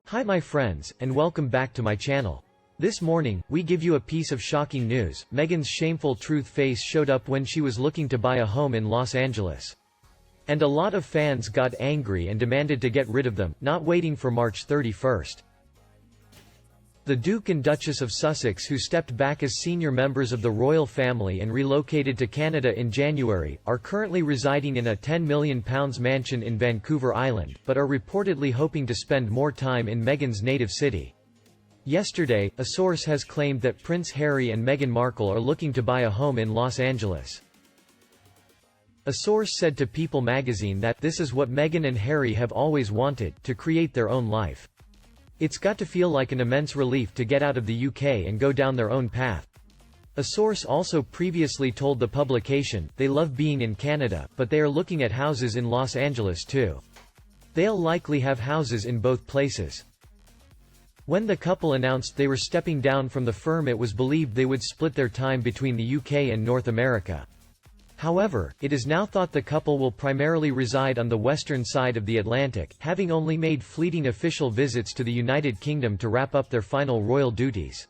Hi my friends, and welcome back to my channel. This morning, we give you a piece of shocking news. Meghan's shameful truth face showed up when she was looking to buy a home in Los Angeles. And a lot of fans got angry and demanded to get rid of them, not waiting for March 31st. The Duke and Duchess of Sussex, who stepped back as senior members of the royal family and relocated to Canada in January, are currently residing in a £10 million mansion in Vancouver Island, but are reportedly hoping to spend more time in Meghan's native city. Yesterday, a source has claimed that Prince Harry and Meghan Markle are looking to buy a home in Los Angeles. A source said to People magazine that this is what Meghan and Harry have always wanted, to create their own life. It's got to feel like an immense relief to get out of the UK and go down their own path. A source also previously told the publication, they love being in Canada, but they are looking at houses in Los Angeles too. They'll likely have houses in both places. When the couple announced they were stepping down from the firm, it was believed they would split their time between the UK and North America. However, it is now thought the couple will primarily reside on the western side of the Atlantic, having only made fleeting official visits to the United Kingdom to wrap up their final royal duties.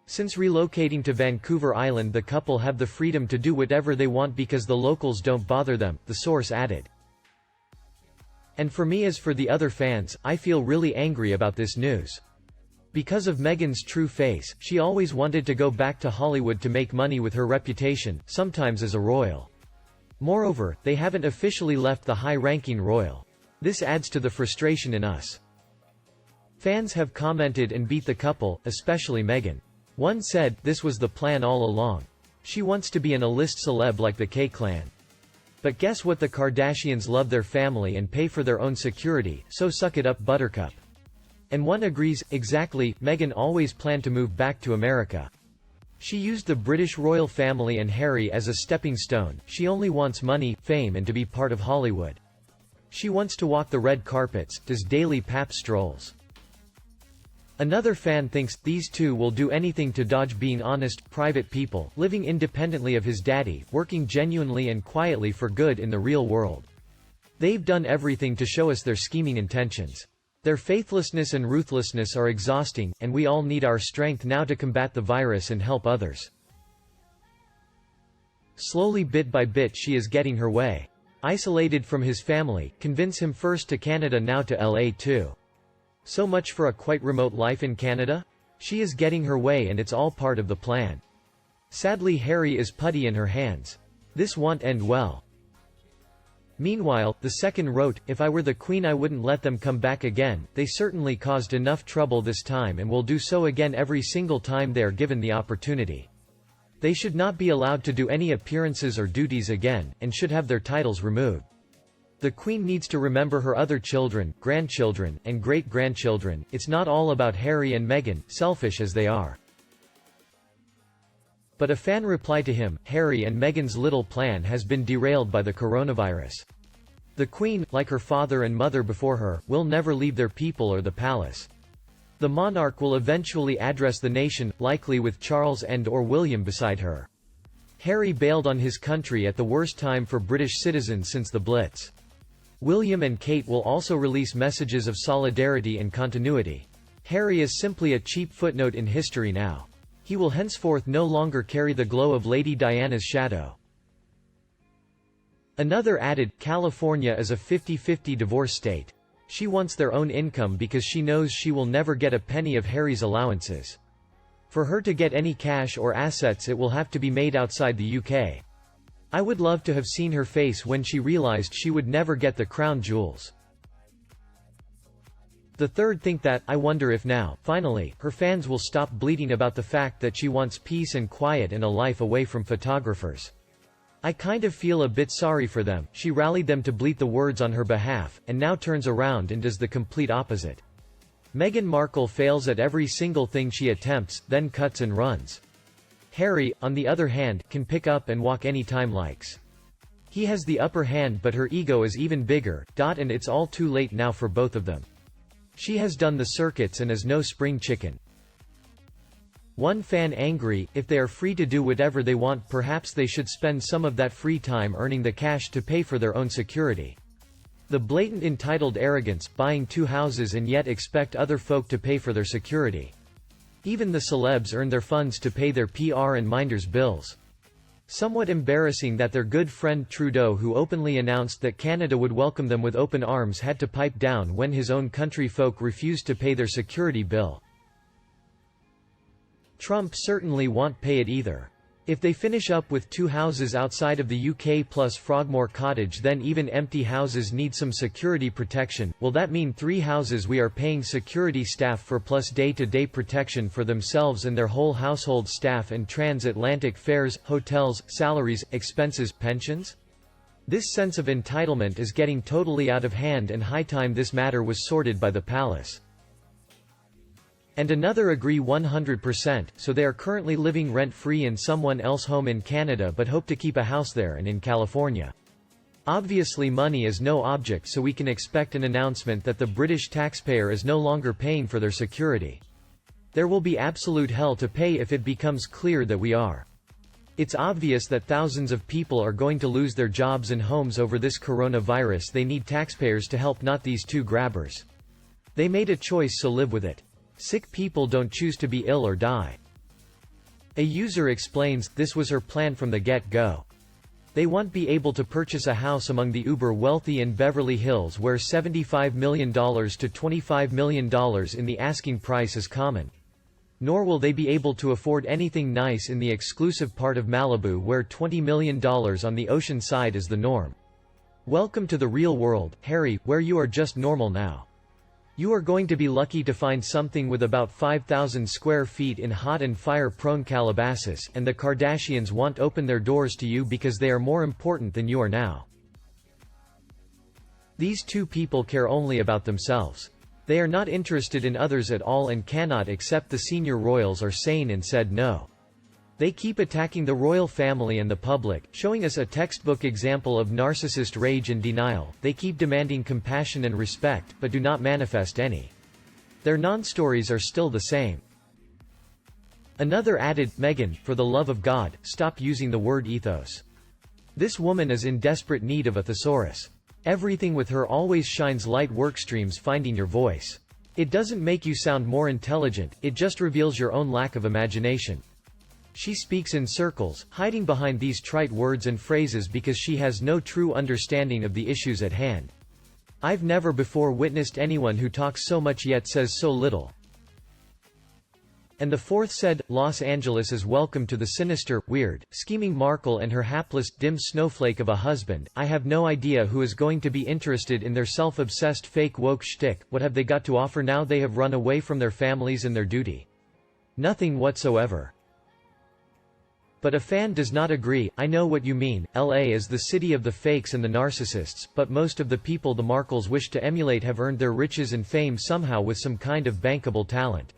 Since relocating to Vancouver Island, the couple have the freedom to do whatever they want because the locals don't bother them, the source added. And for me, as for the other fans, I feel really angry about this news. Because of Meghan's true face, she always wanted to go back to Hollywood to make money with her reputation, sometimes as a royal. Moreover, they haven't officially left the high-ranking royal. This adds to the frustration in us. Fans have commented and beat the couple, especially Meghan. One said, "This was the plan all along. She wants to be an A-list celeb like the K-clan. But guess what, the Kardashians love their family and pay for their own security, so suck it up, Buttercup." And one agrees, exactly, Meghan always planned to move back to America. She used the British royal family and Harry as a stepping stone. She only wants money, fame, and to be part of Hollywood. She wants to walk the red carpets, does daily pap strolls. Another fan thinks, these two will do anything to dodge being honest, private people, living independently of his daddy, working genuinely and quietly for good in the real world. They've done everything to show us their scheming intentions. Their faithlessness and ruthlessness are exhausting, and we all need our strength now to combat the virus and help others. Slowly, bit by bit, she is getting her way. Isolated from his family, convince him first to Canada, now to LA too. So much for a quite remote life in Canada? She is getting her way, and it's all part of the plan. Sadly, Harry is putty in her hands. This won't end well. Meanwhile, the second wrote, "If I were the Queen I wouldn't let them come back again. They certainly caused enough trouble this time and will do so again every single time they are given the opportunity. They should not be allowed to do any appearances or duties again, and should have their titles removed. The Queen needs to remember her other children, grandchildren, and great-grandchildren. It's not all about Harry and Meghan, selfish as they are." But a fan replied to him, Harry and Meghan's little plan has been derailed by the coronavirus. The Queen, like her father and mother before her, will never leave their people or the palace. The monarch will eventually address the nation, likely with Charles and/or William beside her. Harry bailed on his country at the worst time for British citizens since the Blitz. William and Kate will also release messages of solidarity and continuity. Harry is simply a cheap footnote in history now. He will henceforth no longer carry the glow of Lady Diana's shadow. Another added, California is a 50-50 divorce state. She wants their own income because she knows she will never get a penny of Harry's allowances. For her to get any cash or assets, it will have to be made outside the UK. I would love to have seen her face when she realized she would never get the crown jewels. The third think that, I wonder if now, finally, her fans will stop bleating about the fact that she wants peace and quiet and a life away from photographers. I kind of feel a bit sorry for them. She rallied them to bleat the words on her behalf, and now turns around and does the complete opposite. Meghan Markle fails at every single thing she attempts, then cuts and runs. Harry, on the other hand, can pick up and walk anytime likes. He has the upper hand, but her ego is even bigger, and it's all too late now for both of them. She has done the circuits and is no spring chicken. One fan angry, if they are free to do whatever they want, perhaps they should spend some of that free time earning the cash to pay for their own security. The blatant entitled arrogance, buying 2 houses and yet expect other folk to pay for their security. Even the celebs earn their funds to pay their PR and minders' bills. Somewhat embarrassing that their good friend Trudeau, who openly announced that Canada would welcome them with open arms, had to pipe down when his own country folk refused to pay their security bill. Trump certainly won't pay it either. If they finish up with 2 houses outside of the UK plus Frogmore Cottage, then even empty houses need some security protection. Will that mean 3 houses we are paying security staff for plus day-to-day protection for themselves and their whole household staff and transatlantic fares, hotels, salaries, expenses, pensions? This sense of entitlement is getting totally out of hand, and high time this matter was sorted by the palace. And another agree 100%, so they are currently living rent-free in someone else's home in Canada but hope to keep a house there and in California. Obviously money is no object, so we can expect an announcement that the British taxpayer is no longer paying for their security. There will be absolute hell to pay if it becomes clear that we are. It's obvious that thousands of people are going to lose their jobs and homes over this coronavirus. They need taxpayers to help, not these 2 grabbers. They made a choice, so live with it. Sick people don't choose to be ill or die. A user explains, this was her plan from the get-go. They won't be able to purchase a house among the uber-wealthy in Beverly Hills, where $75 million to $25 million in the asking price is common. Nor will they be able to afford anything nice in the exclusive part of Malibu, where $20 million on the ocean side is the norm. Welcome to the real world, Harry, where you are just normal now. You are going to be lucky to find something with about 5,000 square feet in hot and fire-prone Calabasas, and the Kardashians won't open their doors to you because they are more important than you are now. These 2 people care only about themselves. They are not interested in others at all and cannot accept the senior royals are sane and said no. They keep attacking the royal family and the public, showing us a textbook example of narcissist rage and denial. They keep demanding compassion and respect, but do not manifest any. Their non-stories are still the same. Another added, Meghan, for the love of God, stop using the word ethos. This woman is in desperate need of a thesaurus. Everything with her always shines light workstreams. Finding your voice. It doesn't make you sound more intelligent, it just reveals your own lack of imagination. She speaks in circles, hiding behind these trite words and phrases because she has no true understanding of the issues at hand. I've never before witnessed anyone who talks so much yet says so little. And the 4th said, Los Angeles is welcome to the sinister, weird, scheming Markle and her hapless, dim snowflake of a husband. I have no idea who is going to be interested in their self-obsessed fake woke shtick. What have they got to offer now they have run away from their families and their duty? Nothing whatsoever. But a fan does not agree. I know what you mean. LA is the city of the fakes and the narcissists, but most of the people the Markles wish to emulate have earned their riches and fame somehow with some kind of bankable talent.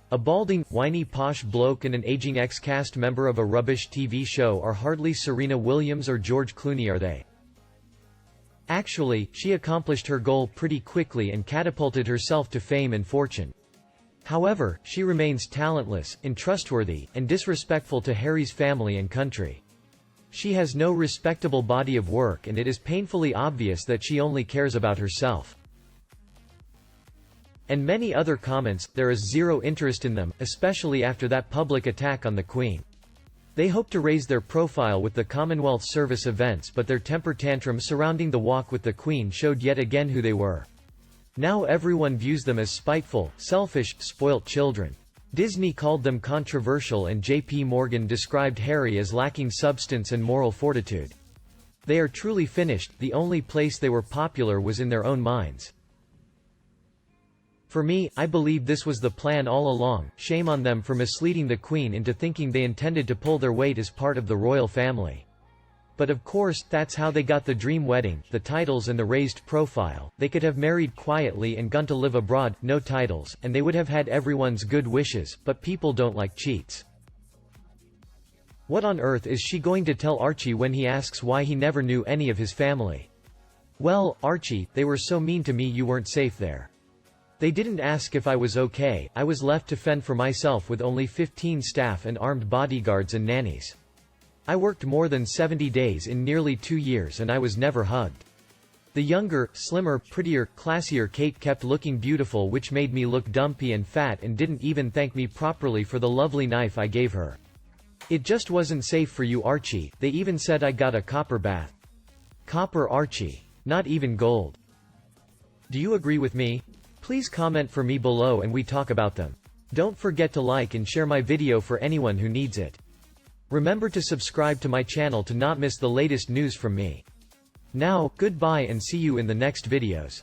A balding, whiny posh bloke and an aging ex-cast member of a rubbish TV show are hardly Serena Williams or George Clooney, are they? Actually, she accomplished her goal pretty quickly and catapulted herself to fame and fortune. However, she remains talentless, untrustworthy, and disrespectful to Harry's family and country. She has no respectable body of work, and it is painfully obvious that she only cares about herself. And many other comments. There is zero interest in them, especially after that public attack on the Queen. They hope to raise their profile with the Commonwealth Service events, but their temper tantrum surrounding the walk with the Queen showed yet again who they were. Now everyone views them as spiteful, selfish, spoilt children. Disney called them controversial and J.P. Morgan described Harry as lacking substance and moral fortitude. They are truly finished. The only place they were popular was in their own minds. For me, I believe this was the plan all along. Shame on them for misleading the Queen into thinking they intended to pull their weight as part of the royal family. But of course, that's how they got the dream wedding, the titles and the raised profile. They could have married quietly and gone to live abroad, no titles, and they would have had everyone's good wishes, but people don't like cheats. What on earth is she going to tell Archie when he asks why he never knew any of his family? Well, Archie, they were so mean to me you weren't safe there. They didn't ask if I was okay. I was left to fend for myself with only 15 staff and armed bodyguards and nannies. I worked more than 70 days in nearly 2 years and I was never hugged. The younger, slimmer, prettier, classier Kate kept looking beautiful, which made me look dumpy and fat, and didn't even thank me properly for the lovely knife I gave her. It just wasn't safe for you, Archie. They even said I got a copper bath. Copper, Archie. Not even gold. Do you agree with me? Please comment for me below and we talk about them. Don't forget to like and share my video for anyone who needs it. Remember to subscribe to my channel to not miss the latest news from me. Now, goodbye and see you in the next videos.